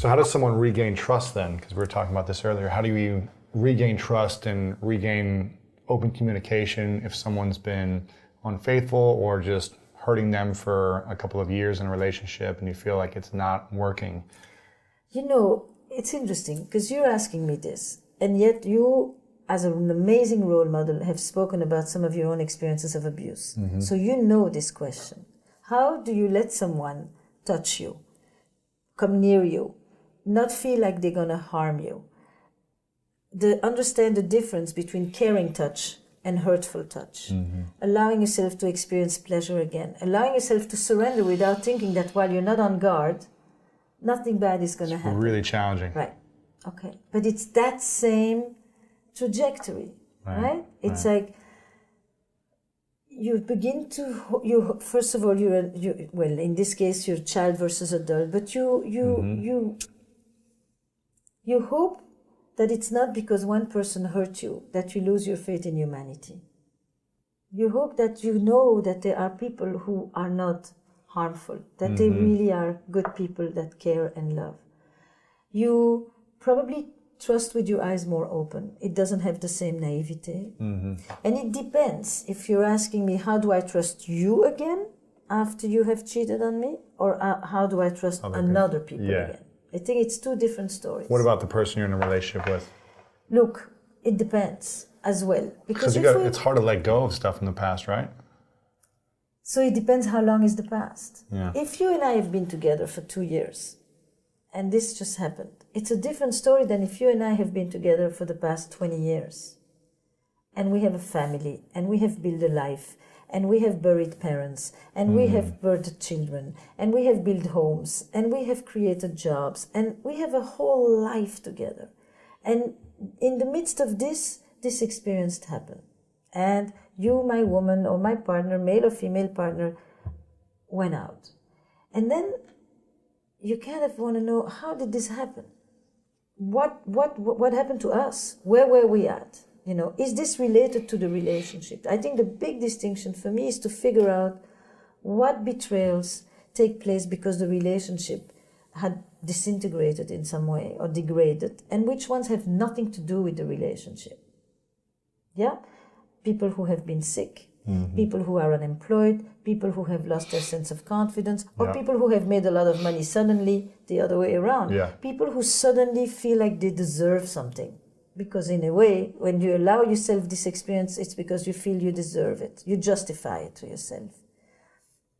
So how does someone regain trust then? Because we were talking about this earlier. How do you regain trust and regain open communication if someone's been unfaithful or just hurting them for a couple of years in a relationship and you feel like it's not working? You know, it's interesting because you're asking me this, and yet you, as an amazing role model, have spoken about some of your own experiences of abuse. Mm-hmm. So you know this question. How do you let someone touch you, come near you, not feel like they're going to harm you? Understand the difference between caring touch and hurtful touch. Mm-hmm. Allowing yourself to experience pleasure again. Allowing yourself to surrender without thinking that while you're not on guard, nothing bad is going to happen. Really challenging. Right. Okay. But it's that same trajectory, right? It's like you begin to, first of all, well, in this case, you're child versus adult, but you hope that it's not because one person hurt you that you lose your faith in humanity. You hope that you know that there are people who are not harmful, that they really are good people that care and love. You probably trust with your eyes more open. It doesn't have the same naivete. And it depends. If you're asking me, how do I trust you again after you have cheated on me? Or how do I trust another people again? I think it's two different stories. What about the person you're in a relationship with? Look, it depends as well. Because it's hard to let go of stuff in the past, right? So it depends how long is the past. Yeah. If you and I have been together for 2 years, and this just happened, it's a different story than if you and I have been together for the past 20 years. And we have a family, and we have built a life, and we have buried parents, and we have birthed children, and we have built homes, and we have created jobs, and we have a whole life together. And in the midst of this experience happened. And you, my woman, or my partner, male or female partner, went out. And then you kind of want to know, how did this happen? What happened to us? Where were we at? You know, is this related to the relationship? I think the big distinction for me is to figure out what betrayals take place because the relationship had disintegrated in some way or degraded, and which ones have nothing to do with the relationship. Yeah? People who have been sick, people who are unemployed, people who have lost their sense of confidence, or people who have made a lot of money suddenly, the other way around. Yeah. People who suddenly feel like they deserve something. Because in a way, when you allow yourself this experience, it's because you feel you deserve it. You justify it to yourself.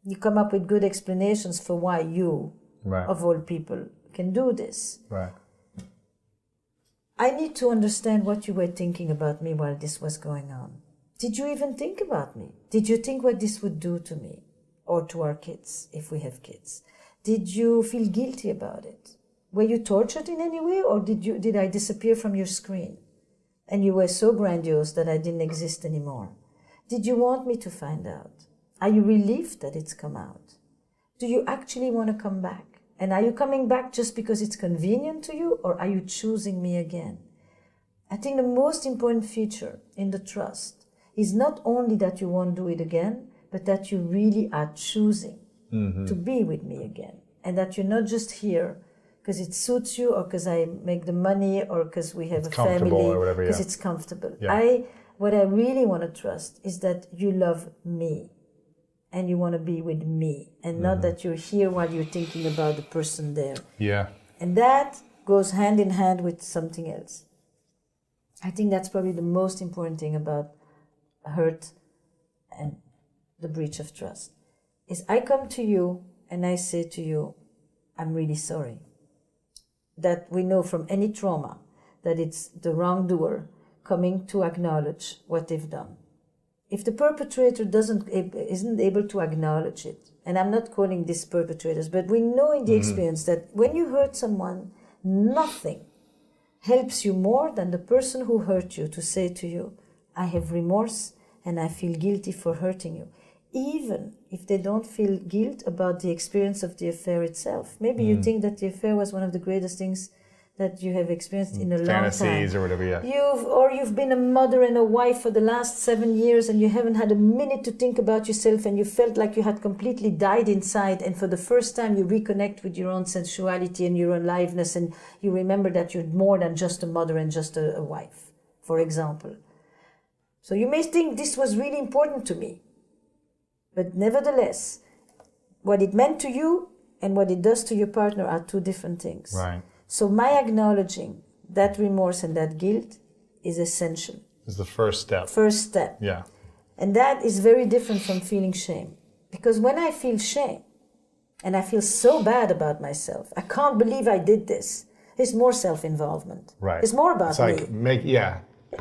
You come up with good explanations for why you, of all people, can do this. Right. I need to understand what you were thinking about me while this was going on. Did you even think about me? Did you think what this would do to me or to our kids, if we have kids? Did you feel guilty about it? Were you tortured in any way, or did I disappear from your screen and you were so grandiose that I didn't exist anymore? Did you want me to find out? Are you relieved that it's come out? Do you actually want to come back? And are you coming back just because it's convenient to you, or are you choosing me again? I think the most important feature in the trust is not only that you won't do it again, but that you really are choosing to be with me again. And that you're not just here because it suits you, or because I make the money, or because we have a family, or because it's comfortable. Yeah. What I really want to trust is that you love me and you want to be with me, and not that you're here while you're thinking about the person there. Yeah. And that goes hand in hand with something else. I think that's probably the most important thing about hurt and the breach of trust, is I come to you and I say to you, I'm really sorry. That we know from any trauma that it's the wrongdoer coming to acknowledge what they've done. If the perpetrator isn't able to acknowledge it, and I'm not calling these perpetrators, but we know in the experience that when you hurt someone, nothing helps you more than the person who hurt you to say to you, I have remorse and I feel guilty for hurting you. Even if they don't feel guilt about the experience of the affair itself. Maybe you think that the affair was one of the greatest things that you have experienced in a long time. Fantasies or whatever, yeah. You've been a mother and a wife for the last 7 years and you haven't had a minute to think about yourself and you felt like you had completely died inside, and for the first time you reconnect with your own sensuality and your aliveness, and you remember that you're more than just a mother and just a wife, for example. So you may think this was really important to me, but nevertheless, what it meant to you and what it does to your partner are two different things. Right. So my acknowledging that remorse and that guilt is essential. It's the first step. First step. Yeah. And that is very different from feeling shame. Because when I feel shame, and I feel so bad about myself, I can't believe I did this, it's more self-involvement. Right. It's more about it's like, me.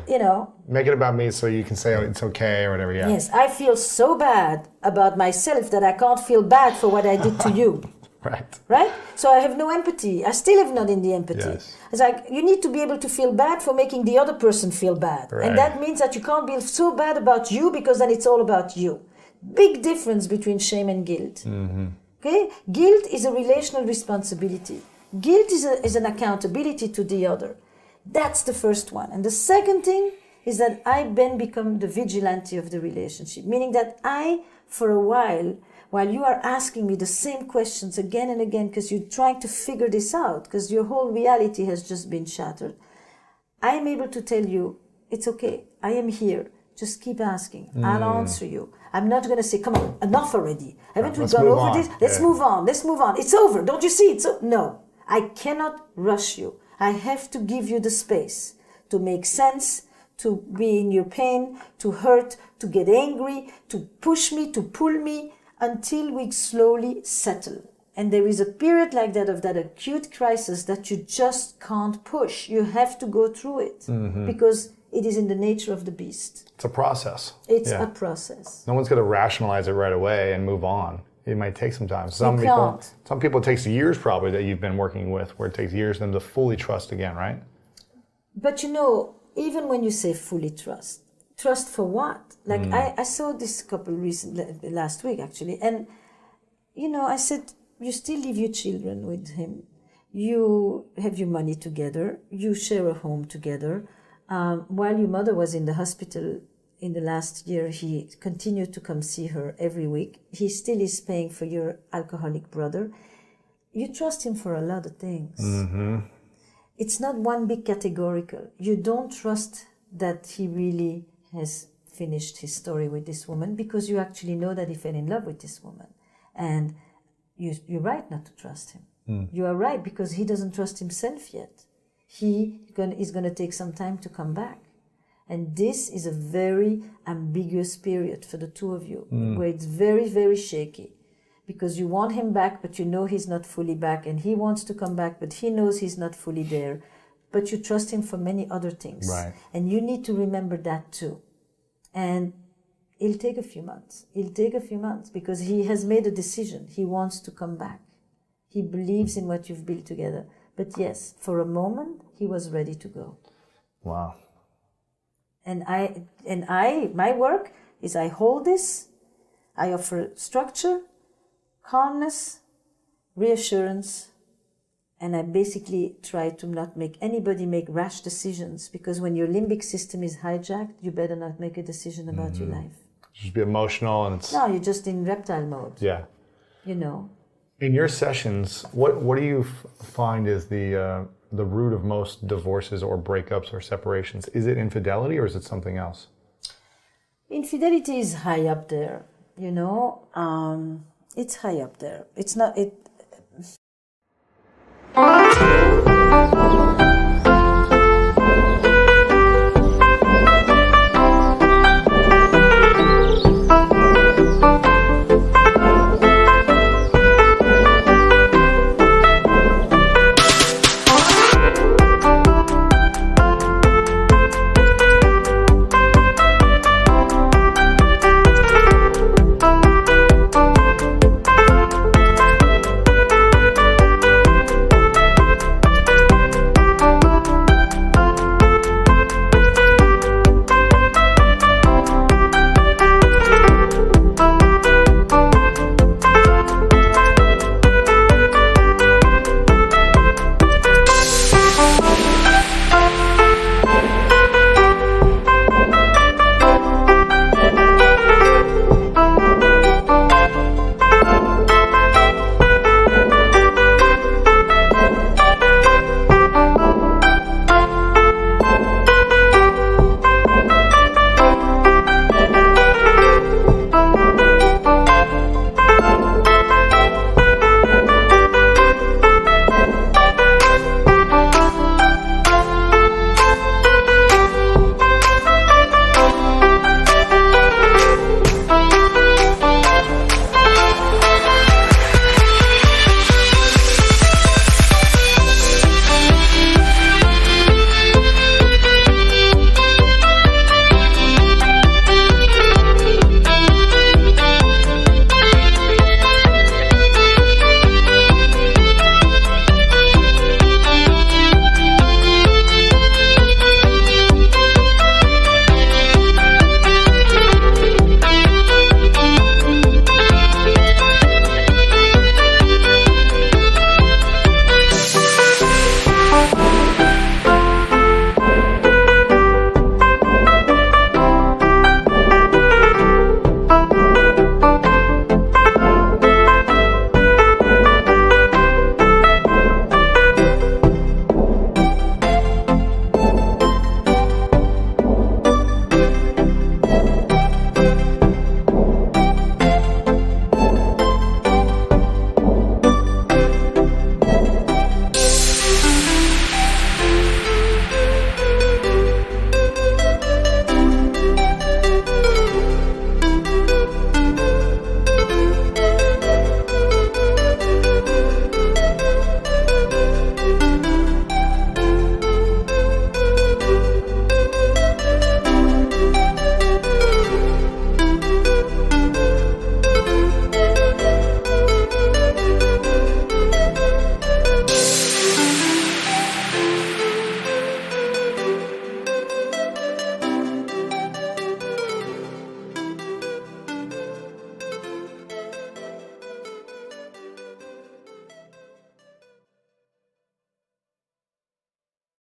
You know. Make it about me so you can say it's okay or whatever, yeah. Yes, I feel so bad about myself that I can't feel bad for what I did to you. Right. Right? So I have no empathy. I still have not in the empathy. Yes. It's like you need to be able to feel bad for making the other person feel bad. Right. And that means that you can't be so bad about you because then it's all about you. Big difference between shame and guilt. Mm-hmm. Okay? Guilt is a relational responsibility. Guilt is an accountability to the other. That's the first one. And the second thing is that I then become the vigilante of the relationship, meaning that I, for a while you are asking me the same questions again and again because you're trying to figure this out, because your whole reality has just been shattered, I am able to tell you, it's okay, I am here. Just keep asking. I'll answer you. I'm not going to say, come on, enough already. Haven't we gone over this? Let's move on. Let's move on. It's over. Don't you see? No, I cannot rush you. I have to give you the space to make sense, to be in your pain, to hurt, to get angry, to push me, to pull me, until we slowly settle. And there is a period like that of that acute crisis that you just can't push. You have to go through it because it is in the nature of the beast. It's a process. It's a process. No one's going to rationalize it right away and move on. It might take some time. Some people it takes years probably that you've been working with, where it takes years for them to fully trust again, right? But even when you say fully trust for what? Like I saw this couple last week actually, and I said, you still leave your children with him, you have your money together, you share a home together. While your mother was in the hospital in the last year, he continued to come see her every week. He still is paying for your alcoholic brother. You trust him for a lot of things. Mm-hmm. It's not one big categorical. You don't trust that he really has finished his story with this woman because you actually know that he fell in love with this woman. And you're right not to trust him. You are right because he doesn't trust himself yet. He is going to take some time to come back. And this is a very ambiguous period for the two of you, where it's very, very shaky. Because you want him back, but you know he's not fully back. And he wants to come back, but he knows he's not fully there. But you trust him for many other things. Right. And you need to remember that too. And it'll take a few months. It'll take a few months because he has made a decision. He wants to come back. He believes in what you've built together. But yes, for a moment, he was ready to go. Wow. And my work is I hold this, I offer structure, calmness, reassurance, and I basically try to not make anybody make rash decisions, because when your limbic system is hijacked, you better not make a decision about your life. Just be emotional and it's... No, you're just in reptile mode. Yeah. In your sessions, what do you find is the root of most divorces or breakups or separations? Is it infidelity or is it something else? Infidelity is high up there, It's high up there. It's not...